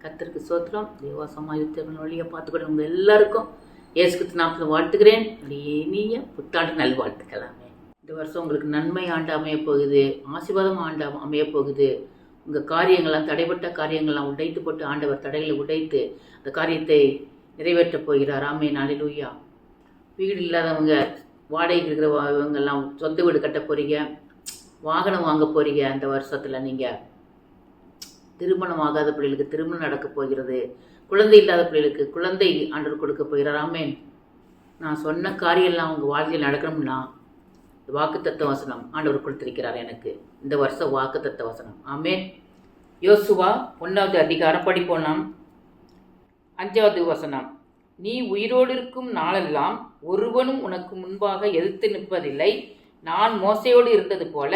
கர்த்தருக்கு ஸ்தோத்திரம். தேவாசமா யுத்தத்தின் வழியை பார்த்துக்கிட்டு உங்கள் எல்லாருக்கும் இயேசு கிறிஸ்து நாமத்தில் வாழ்த்துக்கிறேன். இனிய புத்தாண்டு நல்வாழ்த்துக்கலாமே. இந்த வருஷம் உங்களுக்கு நன்மை ஆண்டு அமையப் போகுது, ஆசீர்வாதம் ஆண்டு அமையப் போகுது. உங்கள் காரியங்கள்லாம், தடைப்பட்ட காரியங்கள்லாம் உடைத்து போட்டு ஆண்டவர் தடைகளை உடைத்து அந்த காரியத்தை நிறைவேற்றப் போகிறார். ஆமென், அல்லேலூயா. வீடு இல்லாதவங்க, வாடகைக்கு இருக்கிறவங்கெல்லாம் சொந்த வீடு கட்ட போகிறீங்க, வாகனம் வாங்க போகிறீங்க. அந்த வருஷத்தில் நீங்கள் திருமணம் ஆகாத பிள்ளைகளுக்கு திருமணம் நடக்க போகிறது, குழந்தை இல்லாத பிள்ளைகளுக்கு குழந்தை ஆண்டவர் கொடுக்க போகிறார். ஆமென். நான் சொன்ன காரியம்லாம் உங்கள் வாழ்க்கையில் நடக்கணும்னா வாக்குத்தத்த வசனம் ஆண்டவர் கொடுத்திருக்கிறார் எனக்கு. இந்த வருஷம் வாக்குத்தத்த வசனம். ஆமென். யோசுவா 1வது அதிகாரம் படிப்போம். நாம் 5வது வசனம். நீ உயிரோடு இருக்கும் நாளெல்லாம் ஒருவனும் உனக்கு முன்பாக எதிர்த்து நிற்பதில்லை. நான் மோசையோடு இருந்தது போல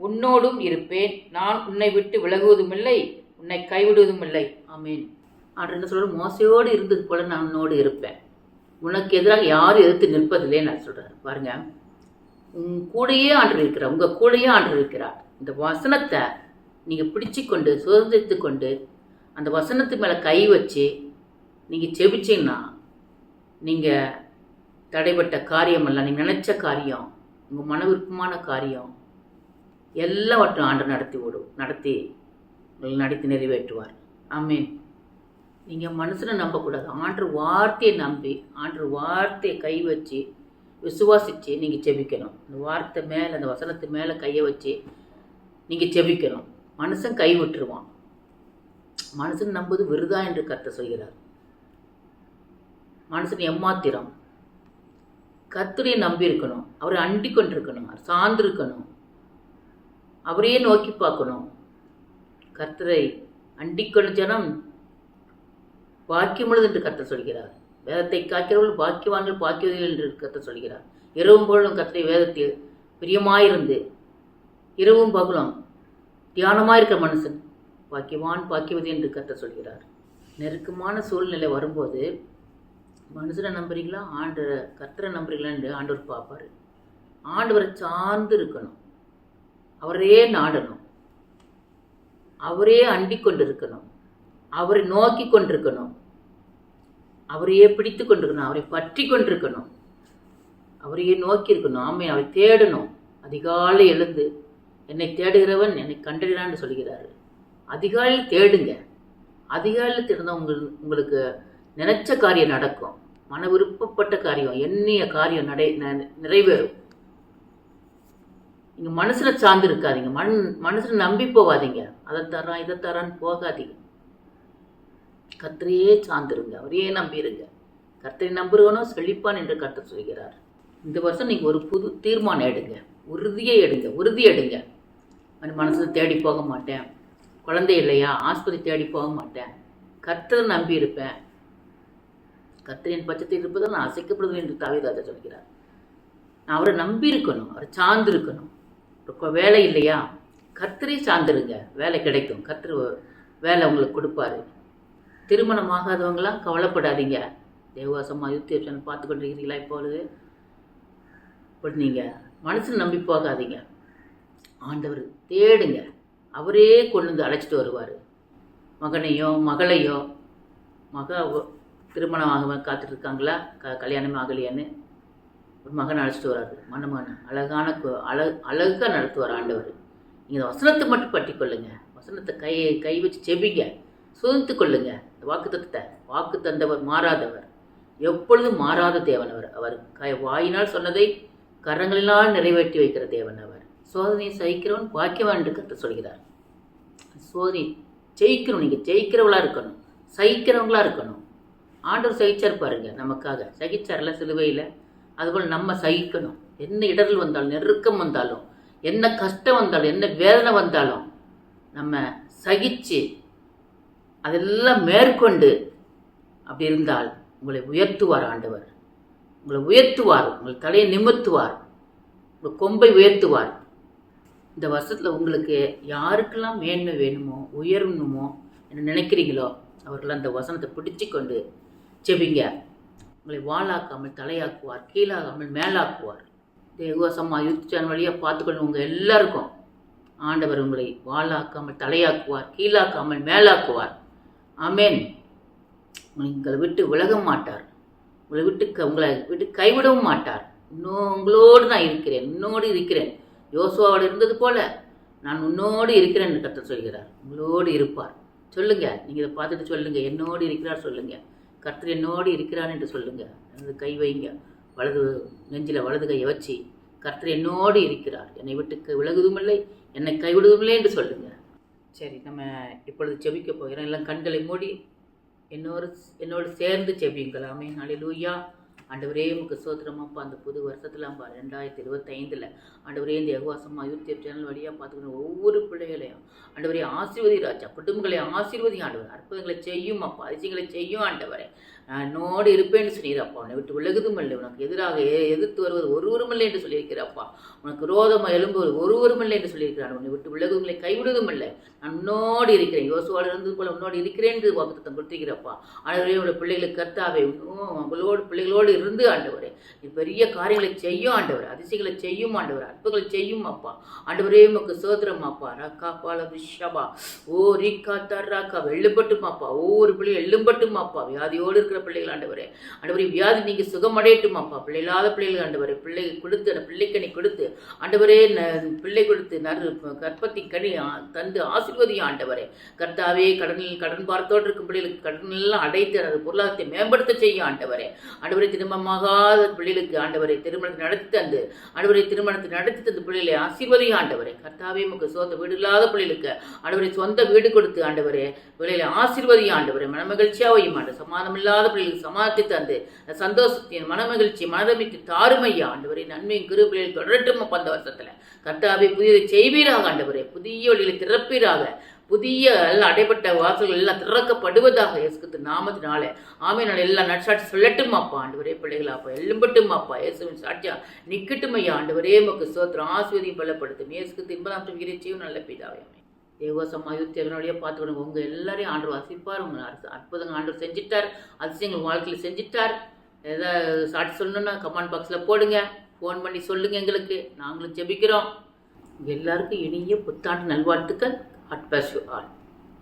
உன்னோடும் இருப்பேன். நான் உன்னை விட்டு விலகுவதுமில்லை, உன்னை கைவிடுவதும் இல்லை. ஆமீன். ஆண்டு என்ன சொல்ற? மோசையோடு இருந்தது போல நான் உன்னோடு இருப்பேன். உனக்கு எதிராக யாரும் எதிர்த்து நிற்பதில்லை நான் சொல்றேன். பாருங்க, உன் கூடையே ஆண்டு இருக்கிறார், உங்க கூடையே ஆண்டு இருக்கிறார். இந்த வசனத்தை நீங்க பிடிச்சு கொண்டு சுதந்திரித்து கொண்டு அந்த வசனத்து மேல கை வச்சு நீங்க செபிச்சீங்கன்னா நீங்க தடைப்பட்ட காரியமெல்லாம், நீங்க நினைச்ச காரியம், உங்க மன விருப்பமான காரியம் எல்லாவற்றும் ஆண்டு நடத்தி நிறைவேற்றுவார். ஆமீன். நீங்கள் மனுஷனை நம்பக்கூடாது. ஆண்டு வார்த்தையை நம்பி, ஆண்டு வார்த்தையை கை வச்சு விசுவாசித்து நீங்கள் செபிக்கணும். அந்த வார்த்தை மேலே, அந்த வசனத்து மேலே கையை வச்சு நீங்கள் செபிக்கணும். மனுஷன் கை விட்டுருவான். மனுஷன் நம்புவது விருதா என்று கர்த்தர் சொல்கிறார். மனுஷன் எம்மாத்திரம். கர்த்தரையே நம்பி இருக்கணும், அவரை அண்டி கொண்டிருக்கணும், சார்ந்திருக்கணும், அவரையே நோக்கி பார்க்கணும். கர்த்தரை அண்டிக்கொண்ட ஜனம் பாக்கியமுள்ளது என்று கர்த்தர் சொல்கிறார். வேதத்தை காக்கிறவர்கள் பாக்கியவான்கள், பாக்கியவதிகள் என்று கர்த்தர் சொல்கிறார். இரவும் பகலும் கர்த்தரை வேதத்தில் பிரியமாயிருந்து இரவும் பகலும் தியானமாயிருக்கிற மனுஷன் பாக்கியவான், பாக்கியவதி என்று கர்த்தர் சொல்கிறார். நெருக்கமான சூழ்நிலை வரும்போது மனுஷனை நம்புறீங்களா, கர்த்தரை நம்புறீங்களா என்று ஆண்டவர் பார்ப்பார். ஆண்டவரை சார்ந்து இருக்கணும், அவரே நாடணும், அவரே அண்டி கொண்டிருக்கணும், அவரை நோக்கி கொண்டிருக்கணும், அவரையே பிடித்து கொண்டிருக்கணும், அவரை பற்றி கொண்டிருக்கணும், அவரையே நோக்கி இருக்கணும். ஆமை, அவரை தேடணும். அதிகாலை எழுந்து என்னை தேடுகிறவன் என்னை கண்டறினான்னு சொல்கிறாரு. அதிகாலையில் தேடுங்க. அதிகாலையில் தேடினா உங்களுக்கு நினைச்ச காரியம் நடக்கும். மன விருப்பப்பட்ட காரியம், எண்ணிய காரியம் நிறைவேறும். நீங்க மனுஷனை சார்ந்து இருக்காதீங்க, மனுஷனை நம்பி போகாதீங்க. அதை தரான் இதை தரான்னு போகாதீங்க. கர்த்தரையே சார்ந்துருங்க, அவரையே நம்பிடுங்க. கர்த்தரை நம்புறவனோ செழிப்பான் என்று கர்த்தர் சொல்கிறார். இந்த வருஷம் நீங்க ஒரு புது தீர்மானம் எடுங்க, உறுதி எடுங்க. மனசை தேடி போக மாட்டேன், குழந்தை இல்லையா ஆஸ்பத்திரி தேடி போக மாட்டேன், கர்த்தரை நம்பி இருப்பேன். கர்த்தரின் பட்சத்தில் இருப்பதால் நான் அசைக்கப்படுவேன் என்று தாவீது சொல்கிறார். நான் அவரை நம்பி இருக்கணும், அவரை சார்ந்து இருக்கணும். வேலை இல்லையா, கர்த்தரை சார்ந்துருங்க, வேலை கிடைக்கும். கர்த்தர் வேலை உங்களுக்கு கொடுப்பாரு. திருமணம் ஆகாதவங்களாம் கவலைப்படாதீங்க. தேவவாசமா யூடியூப் பார்த்து கொண்டிருக்கிறீங்களா? இப்பொழுது நீங்கள் மனசு நம்பி போகாதீங்க. ஆண்டவர் தேடுங்க, அவரே கொண்டு வந்து அழைச்சிட்டு வருவார். மகனையோ மகளையோ, திருமணம் ஆக காத்துட்டு இருக்காங்களா, கல்யாணமே ஆகலையான்னு ஒரு மகன் அழைச்சிட்டு வராது. மணமகன் அழகாக நடத்துவார் ஆண்டவர். நீங்கள் வசனத்தை மட்டும் பற்றி கொள்ளுங்க, வசனத்தை கை வச்சு செபிங்க, சுதந்து கொள்ளுங்க. வாக்கு தந்தவர் மாறாதவர், எப்பொழுதும் மாறாத தேவன் அவர் வாயினால் சொன்னதை கரங்களினால் நிறைவேற்றி வைக்கிற தேவன் அவர். சோதனையை சகிக்கிறவன் பாக்கியவான் என்று கர்த்தர் சொல்கிறார். சோதனை ஜெயிக்கணும், நீங்கள் ஜெயிக்கிறவங்களா இருக்கணும், சகிக்கிறவங்களா இருக்கணும். ஆண்டவர் சகிச்சார் பாருங்க, நமக்காக சகிச்சார்ல சிலுவையில். அதுபோல் நம்ம சகிக்கணும். என்ன இடர்கள் வந்தாலும், நெருக்கம் வந்தாலும், என்ன கஷ்டம் வந்தாலும், என்ன வேதனை வந்தாலும் நம்ம சகிச்சு அதெல்லாம் மேற்கொண்டு அப்படி இருந்தால் உங்களை உயர்த்துவார் ஆண்டவர். உங்களை உயர்த்துவார், உங்கள் தலையை நிமிர்த்துவார், உங்கள் கொம்பை உயர்த்துவார். இந்த வருஷத்தில் உங்களுக்கு யாருக்கெல்லாம் மேன்மை வேணுமோ, உயரணுமோ என்ன நினைக்கிறீங்களோ அவர்களெல்லாம் இந்த வசனத்தை பிடிச்சி கொண்டு செபிங்க. உங்களை வாளாக்காமல் தலையாக்குவார், கீழாகாமல் மேலாக்குவார். தேவசம்மா யூத் சேனல் வழியாக பார்த்துக்கொள்ளும் உங்கள் எல்லாருக்கும் ஆண்டவர் உங்களை வாளாக்காமல் தலையாக்குவார், கீழாக்காமல் மேலாக்குவார். ஆமென். உங்களை விட்டு விலக மாட்டார். உங்களை விட்டு கைவிடவும் மாட்டார். இன்னும் உங்களோடு நான் இருக்கிறேன், உன்னோடு இருக்கிறேன். யோசுவாவோடு இருந்தது போல நான் உன்னோடு இருக்கிறேன் என்று கர்த்தர் சொல்கிறார். உங்களோடு இருப்பார். சொல்லுங்க, நீங்கள் இதை பார்த்துட்டு சொல்லுங்க, என்னோடு இருக்கிறார் சொல்லுங்க. கர்த்தர் என்னோடு இருக்கிறார் என்று சொல்லுங்க. அது கை வைங்க, வலது நெஞ்சில் வலது கையை வச்சு, கர்த்தர் என்னோடு இருக்கிறார், என்னை விட்டு விலகுவதும் இல்லை, என்னை கைவிடுவதும் இல்லை என்று சொல்லுங்க. சரி, நம்ம இப்பொழுது செபிக்க போகிறோம். எல்லாம் கண்களை மூடி என்னோடு சேர்ந்து செபியுங்களாமே. ஹல்லேலூயா. ஆண்டவரே உமக்கு ஸ்தோத்திரமாப்பா. அந்த புது வருஷத்துலாம்பா 2025 ஆண்டவரே இந்த யெகோவா யூடியூப் சேனல் வழியாக பார்த்துக்கணும் ஒவ்வொரு பிள்ளைகளையும் ஆண்டவரே ஆசீர்வதி ராஜா. குடும்பங்களை ஆசீர்வதி ஆண்டவர். அற்புதங்களை செய்யும் அப்பா, அதிசயங்களை செய்யும் ஆண்டவரே. நான் என்னோடு இருப்பேன்னு சொன்னீரப்பா. உன்னை விட்டு விலகுதும் இல்லை, உனக்கு எதிராக எதிர்த்து வருவது ஒருவரும் இல்லை என்று சொல்லியிருக்கிறப்பா. உனக்கு ரோதமாக எழும்புவது ஒருவரும் இல்லை என்று சொல்லியிருக்கிறான். உன்னை விட்டு விலகுதும் இல்லை, கைவிடுவதும் இல்லை. நான் உன்னோடு இருக்கிறேன். யோசுவாவோடு இருந்தது போல உன்னோடு இருக்கிறேன் என்று வாக்குத்தத்தம் கொடுத்திருக்கிறப்பா. ஆண்டவரே உடைய பிள்ளைகளுக்கு கர்த்தாவே பிள்ளைகளோடு இருந்து ஆண்டவரே நீ பெரிய காரியங்களை செய்யும் ஆண்டவர், அதிசயங்களை செய்யும் ஆண்டவர், அற்புதங்களை செய்யும் அப்பா. ஆண்டவரே உமக்கு சோதரம் அப்பா. ரக்கா பால விஷபா ஓ ரீக்கா தர்ராக்கா வெள்ளுப்பட்டும் அப்பா. ஒவ்வொரு பிள்ளைகள் எள்ளும்பட்டும் அப்பா. வியாதியோடு இருக்கிற பிள்ளைகள் ஆண்டவரே, ஆண்டவரே வியாதி நீங்க சுகமடையட்டும் அப்பா. பிள்ளை இல்லாத பிள்ளைகள் ஆண்டவரே, பிள்ளை கொடுத்து பிள்ளைக்கனி கொடுத்து ஆண்டவரே, பிள்ளை கொடுத்து கற்பத்தி கனி தந்து ஆசீர்வதியும் ஆண்டவரே. கர்த்தாவே கடன் பார்த்தோடு இருக்கும் பிள்ளைகளுக்கு கடன் எல்லாம் அடைத்து அது பொருளாதாரத்தை மேம்படுத்த செய்யும் ஆண்டவரே. ஆண்டவரே திருமணமாகாத பிள்ளைகளுக்கு ஆண்டவரை திருமணத்தை நடத்தி தந்து ஆண்டவரை திருமணத்தை நடத்தி தந்து பிள்ளைகளை ஆசீர்வதியும் ஆண்டவரே. கர்த்தாவே உமக்கு சொந்த வீடு இல்லாத பிள்ளைகளுக்கு ஆண்டவரை சொந்த வீடு கொடுத்து ஆண்டவரே பிள்ளைகளை ஆசீர்வதியும் ஆண்டவரை. மனமகிழ்ச்சியாவையும் ஆண்டு சமாதானம் இல்லாத பிள்ளைகளுக்கு சமாதத்தை தந்து சந்தோஷத்தையும் மனமகிழ்ச்சி மனதமைத்து தாருமையா ஆண்டவரை. நன்மையும் கிரு பிள்ளைகள் தொடரட்டும் அப்ப அந்த வருஷத்துல. கர்த்தாவே புதியதை செய்வீராக ஆண்டவரே. புதிய வழிகளை திறப்பீராக. புதிய எல்லாம் அடைப்பட்ட வாசல்கள் எல்லாம் திறக்கப்படுவதாக இயேசுக்கு நாமத்தினாலே. ஆமென். எல்லாம் நட்சாட்சி சொல்லட்டும் அப்பா. ஆண்டவரே பிள்ளைகளாப்பா எழும்பட்டும் அப்பா. இயேசுவின் சாட்சியா நிக்கட்டும் ஐயா. ஆண்டவரே உமக்கு ஸ்தோத்திரம். ஆசீர்வதியும் பலப்படுத்தும். இயேசுக்கு இன்பதாம் செய்யும் நல்ல பிதாவே. தேவசம் அயுத்தியவனுடைய பார்த்துக்கணும். உங்க எல்லாரையும் ஆண்டவர் வாசிப்பார். உங்க அற்புதங்கள் ஆண்டவர் செஞ்சிட்டார். அதிசயங்கள் வாழ்க்கையில் செஞ்சிட்டார். ஏதாவது சாட்சி சொல்லணும்னா கமெண்ட் பாக்ஸில் போடுங்க. ஃபோன் பண்ணி சொல்லுங்க எங்களுக்கு. நாங்களும் ஜெபிக்கிறோம். எல்லாருக்கும் இனிய புத்தாண்டு நல்வாழ்த்துக்கள். God bless you all.